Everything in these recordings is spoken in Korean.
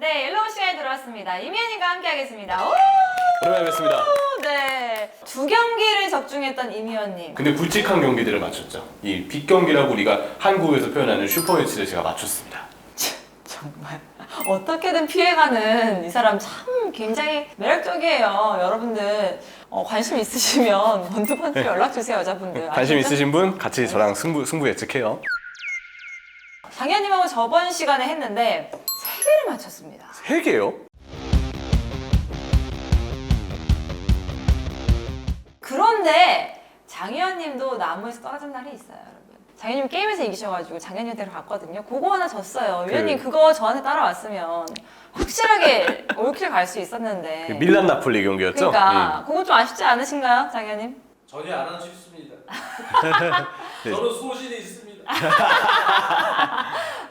네, 옐로우 시간에 들어왔습니다. 이미연이가 함께하겠습니다. 오! 오랜만에 뵙습니다. 네, 두 경기를 적중했던 이미연님. 근데 굵직한 경기들을 맞췄죠. 이 빅경기라고 우리가 한국에서 표현하는 슈퍼매치를 제가 맞췄습니다. 정말 어떻게든 피해가는 이 사람 참 굉장히 매력적이에요. 여러분들 관심 있으시면 번뜩번뜩 연락 주세요, 여자분들. 관심 아시겠죠? 있으신 분 같이 저랑 승부 예측해요. 장현님하고 저번 시간에 했는데 3개를 맞췄습니다. 3개요? 그런데 장현님도 나무에서 떨어진 날이 있어요, 여러분. 장현님 게임에서 이기셔가지고 장현님한테로 갔거든요. 그거 하나 졌어요. 위원님 그거 저한테 따라왔으면 확실하게 올킬 갈 수 있었는데. 그 밀란 나폴리 경기였죠? 그러니까 그거 좀 아쉽지 않으신가요, 장현님? 전혀 안 하셨습니다. 저는 소신이 있습니다.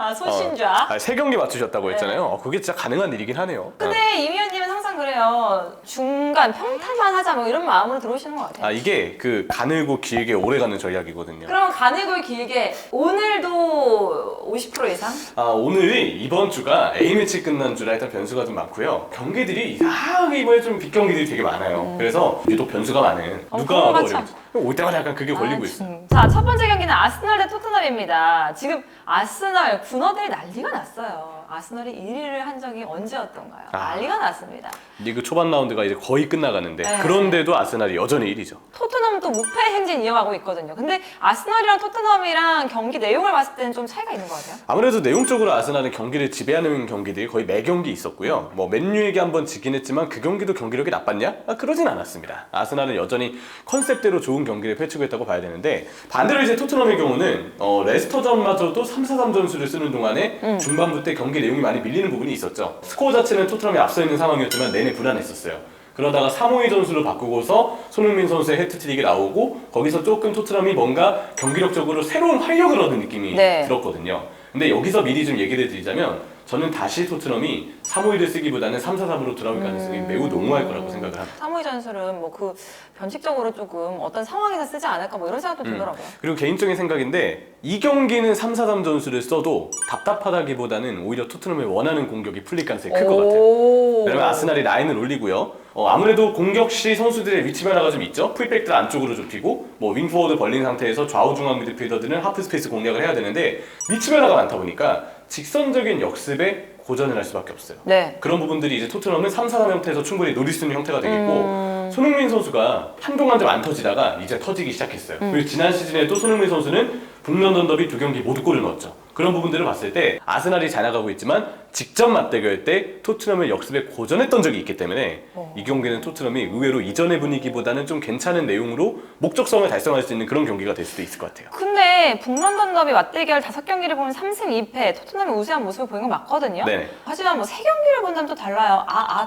아, 소신좌. 3경기 맞추셨다고 했잖아요. 그게 진짜 가능한 일이긴 하네요. 근데 임 위원님은 항상 그래요. 중간 평탄만 하자 뭐 이런 마음으로 들어오시는 것 같아요. 이게 그 가늘고 길게 오래가는 전략이거든요. 그럼 가늘고 길게 오늘도 50% 이상? 오늘이 이번 주가 A매치 끝난 주라 일단 변수가 좀 많고요. 경기들이 이상하게 이번에 좀 빅경기들이 되게 많아요. 그래서 유독 변수가 많은 누가 그거 더 참. 어려운지 올 때마다 약간 그게 걸리고 있어요. 자, 첫 번째 경기는 아스널 대 토트넘입니다. 지금 아스널 군어들이 난리가 났어요. 아스널이 1위를 한 적이 언제였던가요? 난리가 났습니다. 리그 초반 라운드가 이제 거의 끝나가는데 네. 그런데도 아스날이 여전히 1위죠. 토트넘은 또 무패 행진 이어가고 있거든요. 근데 아스널이랑 토트넘이랑 경기 내용을 봤을 때는 좀 차이가 있는 것 같아요. 아무래도 내용적으로 아스날은 경기를 지배하는 경기들이 거의 매 경기 있었고요. 뭐 맨유에게 한번 지긴 했지만 그 경기도 경기력이 나빴냐? 그러진 않았습니다. 아스날은 여전히 컨셉대로 좋은 경기를 펼치고 있다고 봐야 되는데 반대로 이제 토트넘의 경우는 레스터전마저도 3-4-3 전술을 쓰는 동안에 중반부 때 경기 내용이 많이 밀리는 부분이 있었죠. 스코어 자체는 토트넘이 앞서 있는 상황이었지만 내내 불안했었어요. 그러다가 3-5-2 전술로 바꾸고서 손흥민 선수의 해트트릭이 나오고 거기서 조금 토트넘이 뭔가 경기력적으로 새로운 활력을 얻은 느낌이 들었거든요. 근데 여기서 미리 좀 얘기를 드리자면 저는 다시 토트넘이 3-5-2를 쓰기보다는 3-4-3으로 돌아올 가능성이 매우 농후할 거라고 생각을 합니다. 3-5-2 전술은 뭐 그 변칙적으로 조금 어떤 상황에서 쓰지 않을까 뭐 이런 생각도 들더라고요. 그리고 개인적인 생각인데 이 경기는 3-4-3 전술을 써도 답답하다기보다는 오히려 토트넘의 원하는 공격이 풀릴 가능성이 클 것 같아요. 왜냐면 아스날이 라인을 올리고요. 아무래도 공격 시 선수들의 위치 변화가 좀 있죠. 풀백들 안쪽으로 좁히고 뭐 윙포워드 벌린 상태에서 좌우 중앙 미드필더들은 하프 스페이스 공략을 해야 되는데 위치 변화가 많다 보니까 직선적인 역습에 고전을 할 수밖에 없어요. 네. 그런 부분들이 이제 토트넘은 3-4-3 형태에서 충분히 노릴 수 있는 형태가 되겠고 손흥민 선수가 한동안 좀 안 터지다가 이제 터지기 시작했어요. 그리고 지난 시즌에도 손흥민 선수는 북런던 더비 2경기 모두 골을 넣었죠. 그런 부분들을 봤을 때 아스날이 잘 나가고 있지만 직접 맞대결 때 토트넘의 역습에 고전했던 적이 있기 때문에 이 경기는 토트넘이 의외로 이전의 분위기보다는 좀 괜찮은 내용으로 목적성을 달성할 수 있는 그런 경기가 될 수도 있을 것 같아요. 근데 북런던 더비 맞대결 5경기를 보면 3승 2패 토트넘이 우세한 모습을 보인 건 맞거든요. 네네. 하지만 뭐 3경기를 본다면 또 달라요.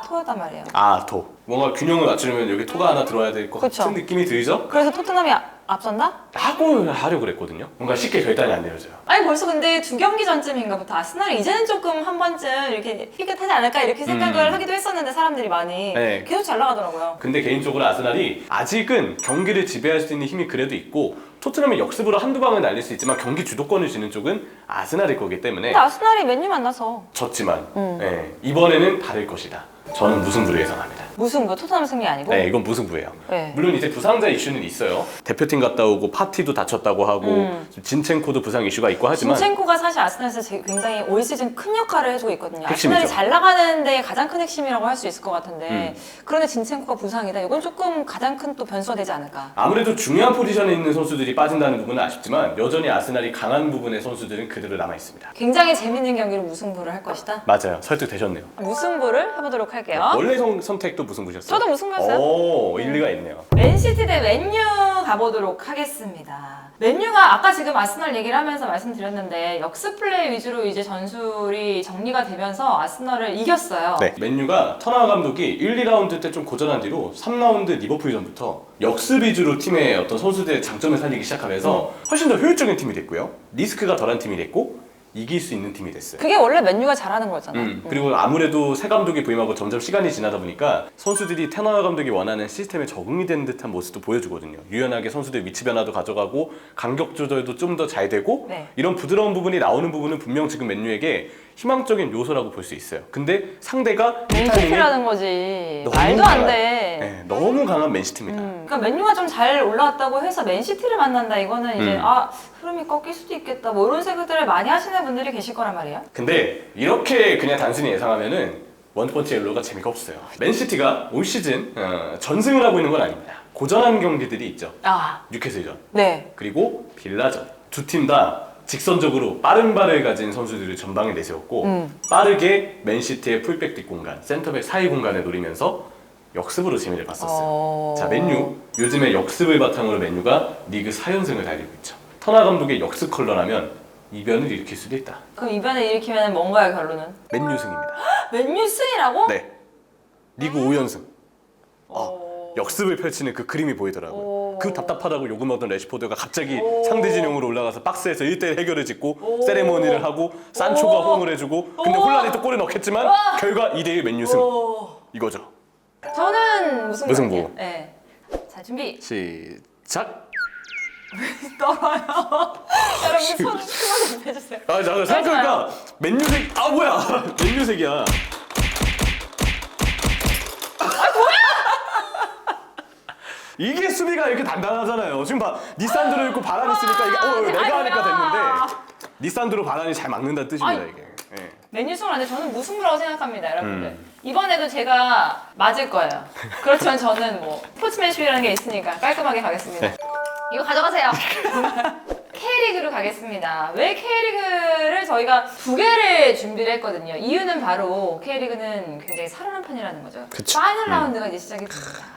토였단 말이에요. 뭔가 균형을 맞추려면 여기 토가 하나 들어야 될 것 그쵸. 같은 느낌이 들죠? 그래서 토트넘이 앞선다? 하려고 그랬거든요. 뭔가 쉽게 결단이 안 내려져요. 아니 벌써 근데 2경기 전쯤인가부터 아스날이 이제는 조금 한 번쯤 이렇게 휘끗하지 않을까 이렇게 생각을 하기도 했었는데 사람들이 많이 네. 계속 잘 나가더라고요. 근데 개인적으로 아스날이 아직은 경기를 지배할 수 있는 힘이 그래도 있고 토트넘이 역습으로 한두 방을 날릴 수 있지만 경기 주도권을 쥐는 쪽은 아스날일 거기 때문에 근데 아스날이 맨유 만나서 졌지만 이번에는 다를 것이다. 저는 무승부를 예상합니다. 무승부 토트넘 승리 아니고? 네, 이건 무승부예요. 네. 물론 이제 부상자 이슈는 있어요. 대표팀 갔다 오고 파티도 다쳤다고 하고 진첸코도 부상 이슈가 있고 하지만 진첸코가 사실 아스날에서 굉장히 올 시즌 큰 역할을 해주고 있거든요. 핵심이죠. 아스날이 잘 나가는 데 가장 큰 핵심이라고 할 수 있을 것 같은데 그런데 진첸코가 부상이다. 이건 조금 가장 큰 또 변수가 되지 않을까. 아무래도 중요한 포지션에 있는 선수들이 빠진다는 부분은 아쉽지만 여전히 아스날이 강한 부분의 선수들은 그대로 남아 있습니다. 굉장히 재밌는 경기로 무승부를 할 것이다. 맞아요. 설득되셨네요. 무승부를 해보도록 할게요. 원래 선택도 무승부셨어요? 저도 무승부였어요. 오, 일리가 있네요. 맨시티 대 맨유 가보도록 하겠습니다. 맨유가 아까 지금 아스널 얘기를 하면서 말씀드렸는데 역습 플레이 위주로 이제 전술이 정리가 되면서 아스널을 이겼어요. 네, 맨유가 터나 감독이 1, 2라운드 때 좀 고전한 뒤로 3라운드 리버풀전부터 역습 위주로 팀의 어떤 선수들의 장점을 살리기 시작하면서 훨씬 더 효율적인 팀이 됐고요. 리스크가 덜한 팀이 됐고 이길 수 있는 팀이 됐어요. 그게 원래 맨유가 잘하는 거잖아요. 그리고 아무래도 새 감독이 부임하고 점점 시간이 지나다 보니까 선수들이 테너 감독이 원하는 시스템에 적응이 되는 듯한 모습도 보여주거든요. 유연하게 선수들 위치 변화도 가져가고 간격 조절도 좀 더 잘 되고 네. 이런 부드러운 부분이 나오는 부분은 분명 지금 맨유에게 희망적인 요소라고 볼 수 있어요. 근데 상대가 맨시티라는 거지. 너무 말도 안 강한, 돼. 네, 너무 강한 맨시티입니다. 그러니까 맨유가 좀 잘 올라왔다고 해서 맨시티를 만난다 이거는 이제 흐름이 꺾일 수도 있겠다 뭐 이런 생각들을 많이 하시는 분들이 계실 거란 말이에요. 근데 이렇게 그냥 단순히 예상하면은 원펀치 옐로우가 재미가 없어요. 맨시티가 올 시즌 전승을 하고 있는 건 아닙니다. 고전한 경기들이 있죠. 뉴캐슬전 네. 그리고 빌라전 두 팀 다 직선적으로 빠른 발을 가진 선수들을 전방에 내세웠고 빠르게 맨시티의 풀백 뒷공간, 센터백 사이 공간을 노리면서 역습으로 재미를 봤었어요. 자, 맨유 요즘에 역습을 바탕으로 맨유가 리그 4연승을 달리고 있죠. 터나 감독의 역습 컬러라면 이변을 일으킬 수도 있다. 그럼 이변을 일으키면 뭔가요 결론은? 맨유 승입니다. 맨유 승이라고? 네. 리그 5연승. 역습을 펼치는 그 그림이 보이더라고요. 그 답답하다고 요금 얻던 레시포드가 갑자기 상대 진영으로 올라가서 박스에서 1대1 해결을 짓고 세레모니를 하고 산초가 호응을 해주고 근데 혼란이 또 골을 넣겠지만 결과 2대1 맨유 승. 이거죠. 저는 무승부. 같아요. 네. 자 준비. 시작. 떨어요. 여러분 손 좀 해주세요. 잠깐 생각해보니까 맨유색 뭐야 맨유색이야. 이게 수비가 이렇게 단단하잖아요. 지금 봐 니산드로 있고 바란이 쓰니까 이게 내가 하니까 됐는데 니산드로 바란이 잘 막는다는 뜻입니다 이게. 예. 맨유 승을 하는데 저는 무승부라고 생각합니다 여러분들. 이번에도 제가 맞을 거예요. 그렇지만 저는 뭐 스포츠맨십이라는 게 있으니까 깔끔하게 가겠습니다. 네. 이거 가져가세요. K리그로 가겠습니다. 왜 K리그를 저희가 두 개를 준비를 했거든요. 이유는 바로 K리그는 굉장히 살아난 판이라는 거죠. 그쵸. 파이널 라운드가 이제 시작이 됩니다.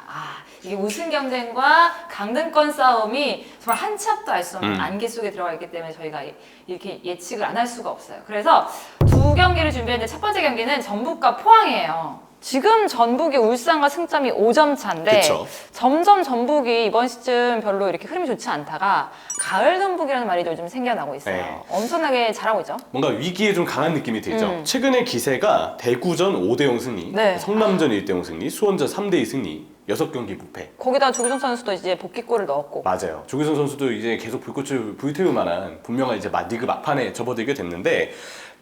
이게 우승 경쟁과 강등권 싸움이 정말 한 치 앞도 알 수 없는 안개 속에 들어가 있기 때문에 저희가 이렇게 예측을 안 할 수가 없어요. 그래서 두 경기를 준비했는데 첫 번째 경기는 전북과 포항이에요. 지금 전북이 울산과 승점이 5점 차인데 그쵸. 점점 전북이 이번 시즌 별로 이렇게 흐름이 좋지 않다가 가을 전북이라는 말이 요즘 생겨나고 있어요. 네. 엄청나게 잘하고 있죠. 뭔가 위기에 좀 강한 느낌이 들죠. 최근의 기세가 대구전 5대0 승리, 네. 성남전 1대0 승리, 수원전 3대2 승리, 6경기 무패. 거기다 조규성 선수도 이제 복귀골을 넣었고. 맞아요. 조규성 선수도 이제 계속 불꽃을 불태울 만한 분명한 이제 리그 막판에 접어들게 됐는데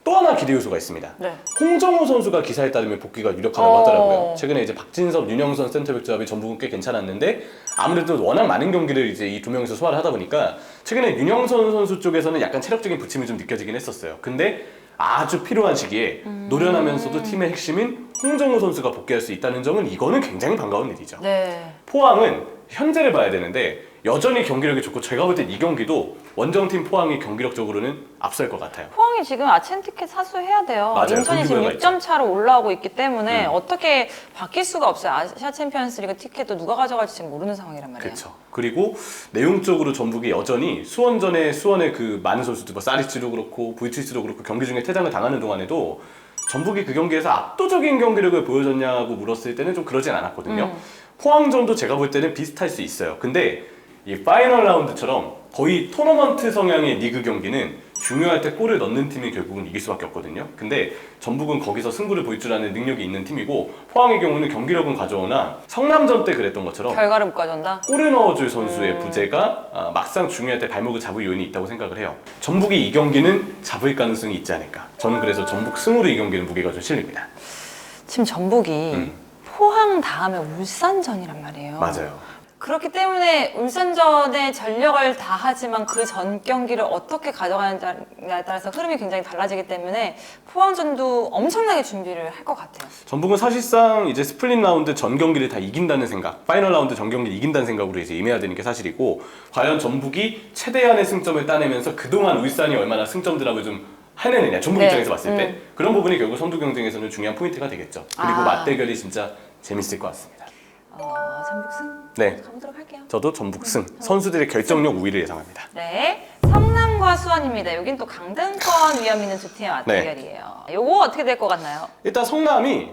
또 하나 기대 요소가 있습니다. 네. 홍정호 선수가 기사에 따르면 복귀가 유력하다고 하더라고요. 최근에 이제 박진섭, 윤영선 센터백 조합이 전북은 꽤 괜찮았는데 아무래도 워낙 많은 경기를 이제 이 두 명이서 소화를 하다 보니까 최근에 윤영선 선수 쪽에서는 약간 체력적인 부침이 좀 느껴지긴 했었어요. 근데 아주 필요한 시기에 노련하면서도 팀의 핵심인 홍정호 선수가 복귀할 수 있다는 점은 이거는 굉장히 반가운 일이죠. 네. 포항은 현재를 봐야 되는데 여전히 경기력이 좋고 제가 볼 때 이 경기도 원정팀 포항이 경기력적으로는 앞설 것 같아요. 포항이 지금 아침 티켓 사수해야 돼요. 맞아요. 인천이 지금 동기부여가 6점 차로 올라오고 있기 때문에 어떻게 바뀔 수가 없어요. 아시아 챔피언스리그 티켓도 누가 가져갈지 지금 모르는 상황이란 말이에요. 그렇죠. 그리고 내용적으로 전북이 여전히 수원전에 수원의 그 많은 선수들, 뭐 사리치도 그렇고 부이치스도 그렇고 경기 중에 퇴장을 당하는 동안에도 전북이 그 경기에서 압도적인 경기력을 보여줬냐고 물었을 때는 좀 그러진 않았거든요. 포항전도 제가 볼 때는 비슷할 수 있어요. 근데 이 파이널 라운드처럼 거의 토너먼트 성향의 리그 경기는 중요할 때 골을 넣는 팀이 결국은 이길 수밖에 없거든요. 근데 전북은 거기서 승부를 볼 줄 아는 능력이 있는 팀이고 포항의 경우는 경기력은 가져오나 성남전 때 그랬던 것처럼 결과를 못 가져온다? 골을 넣어줄 선수의 부재가 막상 중요할 때 발목을 잡을 요인이 있다고 생각을 해요. 전북이 이 경기는 잡을 가능성이 있지 않을까. 저는 그래서 전북 승으로 이 경기는 무게가 좀 실립니다. 지금 전북이 포항 다음에 울산전이란 말이에요. 맞아요. 그렇기 때문에 울산전에 전력을 다하지만 그 전 경기를 어떻게 가져가느냐에 따라서 흐름이 굉장히 달라지기 때문에 포항전도 엄청나게 준비를 할 것 같아요. 전북은 사실상 이제 스플릿 라운드 전 경기를 다 이긴다는 생각, 파이널 라운드 전 경기를 이긴다는 생각으로 이제 임해야 되는 게 사실이고, 과연 전북이 최대한의 승점을 따내면서 그동안 울산이 얼마나 승점들하고 좀 해내느냐, 전북 네. 입장에서 봤을 때 그런 부분이 결국 선두 경쟁에서는 중요한 포인트가 되겠죠. 그리고 맞대결이 진짜 재밌을 것 같습니다. 전북승 네, 가보도록 할게요. 저도 전북승, 선수들의 결정력 우위를 예상합니다. 네, 성남과 수원입니다. 여긴 또 강등권 위험 있는 두 팀의 맞대결이에요. 요거 어떻게 될 것 같나요? 일단 성남이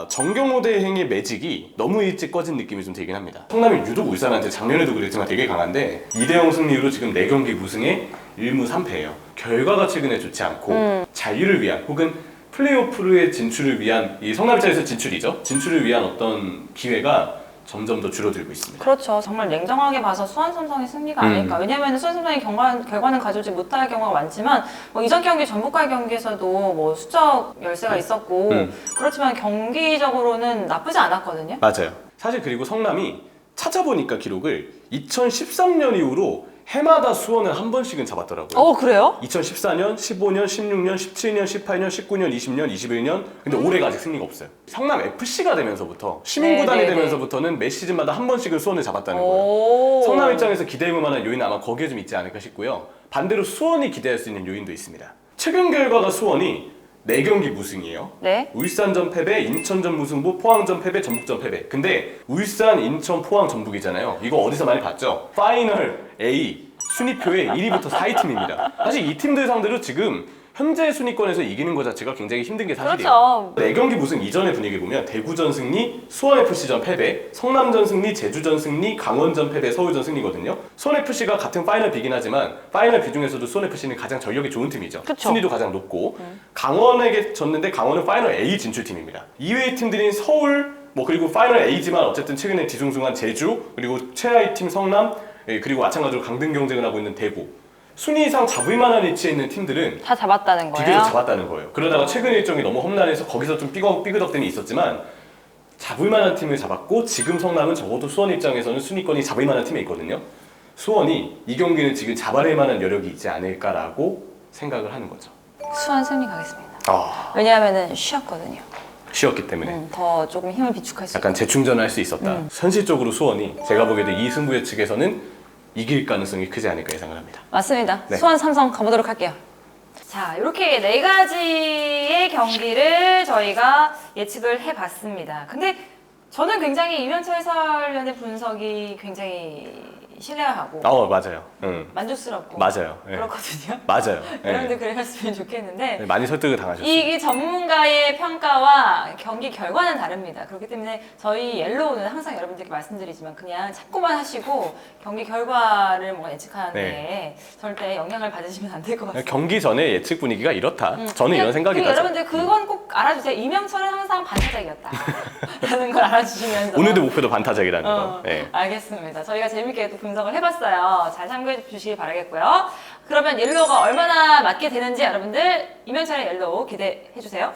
정경호 대행의 매직이 너무 일찍 꺼진 느낌이 좀 들긴 합니다. 성남이 유독 울산한테 작년에도 그랬지만 되게 강한데 2대0 승리로 지금 4경기 무승에 1무 3패예요. 결과가 최근에 좋지 않고 자유를 위한 혹은 플레이오프의 진출을 위한 이 성남 입장에서 진출이죠. 진출을 위한 어떤 기회가 점점 더 줄어들고 있습니다. 그렇죠. 정말 냉정하게 봐서 수원 삼성의 승리가 아닐까. 왜냐면 수원 삼성이 결과는 가져오지 못할 경우가 많지만 뭐 이전 경기 전북과의 경기에서도 뭐 수적 열세가 있었고 그렇지만 경기적으로는 나쁘지 않았거든요. 맞아요. 사실 그리고 성남이 찾아보니까 기록을 2013년 이후로 해마다 수원을 한 번씩은 잡았더라고요. 그래요? 2014년, 15년, 16년, 17년, 18년, 19년, 20년, 21년. 근데 올해가 아직 승리가 없어요. 성남 FC가 되면서부터 시민구단이 네네네. 되면서부터는 매 시즌마다 한 번씩은 수원을 잡았다는 거예요. 오. 성남 입장에서 기대해볼 만한 요인은 아마 거기에 좀 있지 않을까 싶고요. 반대로 수원이 기대할 수 있는 요인도 있습니다. 최근 결과가 수원이 4경기 무승이에요. 네. 울산전 패배, 인천전 무승부, 포항전 패배, 전북전 패배. 근데 울산, 인천, 포항, 전북이잖아요. 이거 어디서 많이 봤죠? 파이널 A 순위표의 1위부터 4위 팀입니다. 사실 이 팀들 상대로 지금 현재 순위권에서 이기는 것 자체가 굉장히 힘든 게 사실이에요. 그렇죠. 4경기 무승 이전의 분위기 보면 대구전 승리, 수원FC전 패배, 성남전 승리, 제주전 승리, 강원전 패배, 서울전 승리거든요. 수원FC가 같은 파이널 B긴 하지만 파이널 B 중에서도 수원FC는 가장 전력이 좋은 팀이죠. 그쵸. 순위도 가장 높고 강원에게 졌는데 강원은 파이널 A 진출팀입니다. 이외의 팀들인 서울, 뭐 그리고 파이널 A지만 어쨌든 최근에 뒤숭숭한 제주, 그리고 최하위 팀 성남, 그리고 마찬가지로 강등 경쟁을 하고 있는 대구. 순위상 잡을 만한 위치에 있는 팀들은 다 잡았다는 거예요. 비교적 잡았다는 거예요. 그러다가 최근 일정이 너무 험난해서 거기서 좀 삐그덕댐이 있었지만 잡을 만한 팀을 잡았고 지금 성남은 적어도 수원 입장에서는 순위권이 잡을 만한 팀에 있거든요. 수원이 이 경기는 지금 잡아낼 만한 여력이 있지 않을까라고 생각을 하는 거죠. 수원 승리 가겠습니다. 아, 왜냐하면은 쉬었거든요. 쉬었기 때문에 더 조금 힘을 비축할 수 있고. 약간 재충전을 할 수 있었다. 현실적으로 수원이 제가 보기에도 이 승부 예측에서는 이길 가능성이 크지 않을까 예상을 합니다. 맞습니다. 네. 수원 삼성 가보도록 할게요. 자, 이렇게 4가지의 경기를 저희가 예측을 해봤습니다. 근데 저는 굉장히 이면철 해설위원의 분석이 굉장히 신뢰하고 맞아요. 만족스럽고 맞아요. 예. 그렇거든요. 맞아요. 예. 여러분들 그랬으면 좋겠는데 네, 많이 설득을 당하셨어요. 이 전문가의 평가와 경기 결과는 다릅니다. 그렇기 때문에 저희 옐로우는 항상 여러분들께 말씀드리지만 그냥 참고만 하시고 경기 결과를 뭔가 예측하는데 네. 절대 영향을 받으시면 안 될 것 같습니다. 경기 전에 예측 분위기가 이렇다. 저는 이런 생각이 그리고 나죠. 여러분들 그건 꼭 알아주세요. 이명철은 항상 반타작이었다. 라는 걸 알아주시면서 오늘도 목표도 반타작이라는 거. 예. 알겠습니다. 저희가 재밌게 또 분석을 해봤어요. 잘 참고해 주시기 바라겠고요. 그러면 옐로우가 얼마나 맞게 되는지 여러분들 이명철의 옐로우 기대해 주세요.